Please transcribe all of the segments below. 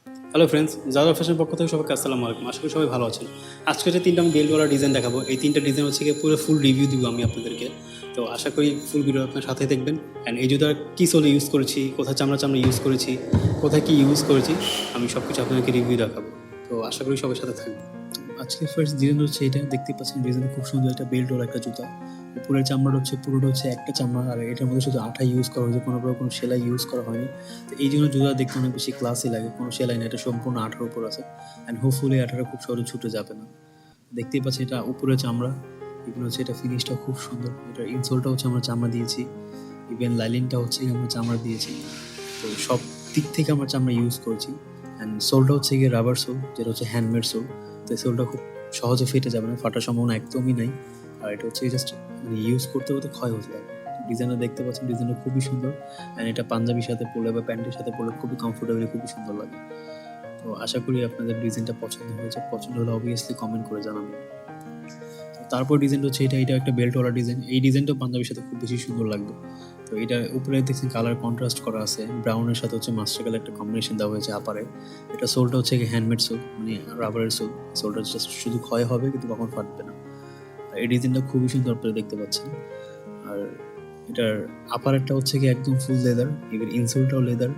Hello friends, জাওদা ফ্যাশনের পক্ষ থেকে সবাইকে আসসালামু আলাইকুম। আশা করি সবাই ভালো আছেন। আজকে যে তিনটা আমি বেল্টওয়ালা ডিজাইন দেখাবো, এই তিনটা ডিজাইন হচ্ছে গিয়ে পুরো ফুল রিভিউ দিব আমি আপনাদেরকে। তো আশা করি ফুল ভিডিও আপনার সাথে দেখবেন। অ্যান্ড এই জুতার কী সোলে ইউজ করেছি, কোথায় চামড়া চামড়া ইউজ করেছি, কোথায় কী ইউজ করেছি, আমি সব কিছু আপনাদেরকে রিভিউ দেখাবো। তো আশা করি সবার সাথে থাকবে। আজকে ফার্স্ট ডিজাইন হচ্ছে এটা, দেখতে পাচ্ছেন ডিজাইন খুব সুন্দর, একটা বেল্টওয়ালা একটা জুতা। উপরের চামড়াটা হচ্ছে পুরোটা হচ্ছে একটা চামড়া, আর এটার মধ্যে শুধু আঠা ইউজ করা হয়েছে, কোনো প্রকার কোনো সেলাই ইউজ করা হয়নি। তো এই জন্য জুতা দেখতে অনেক বেশি ক্লাসি লাগে, কোনো সেলাই না, এটা সম্পূর্ণ আঠার উপর আছে। অ্যান্ড হোপফুলি আঠাটা খুব সহজে ছুটে যাবে না। দেখতেই পাচ্ছেন এটা উপরে চামড়া, এগুলো হচ্ছে এটা ফিনিশটা খুব সুন্দর। এটার ইনসোলটা হচ্ছে আমরা চামড়া দিয়েছি, ইভেন লাইলিনটা হচ্ছে আমরা চামড়া দিয়েছি। তো সব দিক থেকে আমরা চামড়া ইউজ করেছি। অ্যান্ড সোলটা হচ্ছে গিয়ে রাবার সোল, যেটা হচ্ছে হ্যান্ডমেড সোল। তো এই সোলটা খুব সহজে ফেটে যাবে না, ফাটার সম্ভাবনা একদমই নাই। আর এটা হচ্ছে জাস্ট মানে ইউজ করতে করতে ক্ষয় হতে থাকে। ডিজাইনটা দেখতে পাচ্ছেন, ডিজাইনটা খুবই সুন্দর। অ্যান্ড এটা পাঞ্জাবির সাথে পরলে বা প্যান্টের সাথে পরলে খুবই কমফোর্টেবল, খুবই সুন্দর লাগে। তো আশা করি আপনাদের ডিজাইনটা পছন্দ হয়েছে। পছন্দ হলে অবভিয়াসলি কমেন্ট করে জানাবেন। তারপর ডিজাইনটা হচ্ছে এটা একটা বেল্টওয়ালা ডিজাইন। এই ডিজাইনটা পাঞ্জাবির সাথে খুব বেশি সুন্দর লাগবে। তো এটা উপরে দেখছেন কালার কন্ট্রাস্ট করা আছে, ব্রাউনের সাথে হচ্ছে মাস্টার কালার একটা কম্বিনেশন দেওয়া হয়েছে আপারে। এটা সোলটা হচ্ছে হ্যান্ডমেড সোল, মানে রাবারের সোল। সোলটা জাস্ট শুধু ক্ষয় হবে কিন্তু কখন ফাটবে না। আর এই ডিজাইনটা খুবই সুন্দর আপনারা দেখতে পাচ্ছেন। আর এটার আপারেরটা হচ্ছে কি একদম ফুল লেদার, এবার ইনসোলটাও লেদার।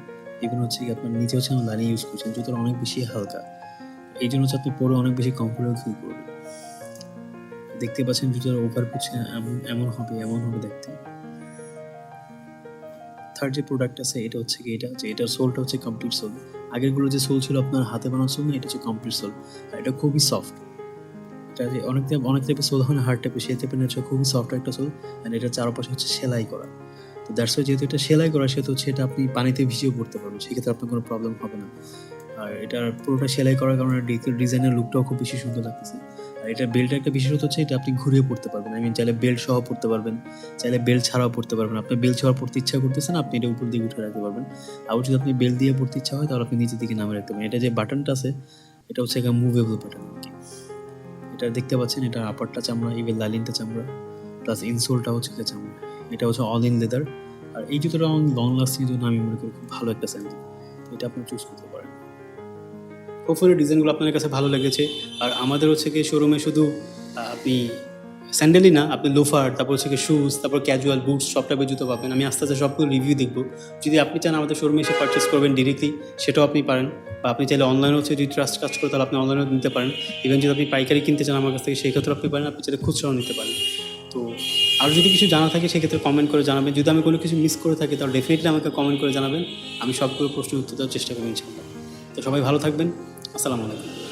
এগুলো হচ্ছে কি আপনার নিচে হচ্ছে লাইন ইউজ করছেন, জুতোটা অনেক বেশি হালকা, এই জন্য হচ্ছে আপনি পরে অনেক বেশি কমফোর্টেবল ফিল করবেন। দেখতে পাচ্ছেন জুতোর ওভার করছে এমন হবে দেখতে। থার্ড যে প্রোডাক্ট আছে এটা হচ্ছে কি এটা, যে এটার সোলটা হচ্ছে কমপ্লিট সোল। আগেরগুলো যে সোল ছিল আপনার হাতে বানানো সোল না, এটা হচ্ছে কমপ্লিট সোল। আর এটা খুবই সফট। এটা যে অনেক টাইপের সোল হয় না, হার্ড টাইপের, সেই টাইপের হচ্ছে খুবই সফট একটা সোল। অ্যান্ড এটার চারপাশে হচ্ছে সেলাই করা। তো দ্যাটস ওয়াই, যেহেতু এটা সেলাই করা, সেহেতু হচ্ছে এটা আপনি পানিতে ভিজিয়েও পড়তে পারবেন, সেক্ষেত্রে আপনার কোনো প্রবলেম হবে না। আর এটার পুরোটা সেলাই করার কারণে ডিজাইনের লুকটাও খুব বেশি সুন্দর লাগতেছে। আর এটার বেল্টের একটা বিশেষত্ব হচ্ছে এটা আপনি ঘুরিয়ে পড়তে পারবেন। চাইলে বেল্ট সহ পড়তে পারবেন, চাইলে বেল্ট ছাড়াও পড়তে পারবেন। আপনার বেল্ট ছাড়া পড়তে ইচ্ছা করতেছে না, আপনি এটা উপর দিকে উঠে রাখতে পারবেন। আবার যদি আপনি বেল্ট দিয়ে পড়তে ইচ্ছা হয়, তাহলে আপনি নিচের দিকে নামিয়ে রাখতে পারবেন। এটা যে বাটনটা আছে, এটা হচ্ছে একটা মুভেবল বাটন আর কি। এটা দেখতে পাচ্ছেন, এটা আপারটা চামড়া, ইভেন লাইলিনটা চামড়া, প্লাস ইনসোলটা হচ্ছে চামড়া। এটা হচ্ছে অল ইন লেদার। আর এই জুতোটা অনেক লং লাস্টিং জন্য আমি মনে করি খুব ভালো একটা স্যান্ডেল। এটা আপনি চুজ করতে পারেন। হোপফুলি ডিজাইনগুলো আপনাদের কাছে ভালো লেগেছে। আর আমাদের হচ্ছে কি শোরুমে শুধু আপনি স্যান্ডেলই না, আপনি লোফার, তারপর হচ্ছে কি শুজ, তারপর ক্যাজুয়াল বুটস, সব টাইপের জুতো পাবেন। আমি আস্তে আস্তে সবগুলো রিভিউ দেখবো। যদি আপনি চান আমাদের শোরুমে এসে পারচেস করবেন ডিরেক্টলি, সেটাও আপনি পারেন। বা আপনি চাইলে অনলাইনে হচ্ছে যদি ট্রাস্ট কাজ করে, তাহলে আপনি অনলাইনেও নিতে পারেন। ইভেন যদি আপনি পাইকারি কিনতে চান আমার কাছ থেকে, সেই ক্ষেত্রে আপনি পারেন। আপনি চাইলে খুচরাও নিতে পারেন। তো আর যদি কিছু জানা থাকে সেক্ষেত্রে কমেন্ট করে জানাবেন। যদি আমি কোনো কিছু মিস করে থাকি, তাহলে ডেফিনেটলি আমাকে কমেন্ট করে জানাবেন। আমি সবগুলো প্রশ্নের উত্তর দেওয়ার চেষ্টা করব ইনশাআল্লাহ। তো সবাই ভালো থাকবেন। আসসালামু আলাইকুম।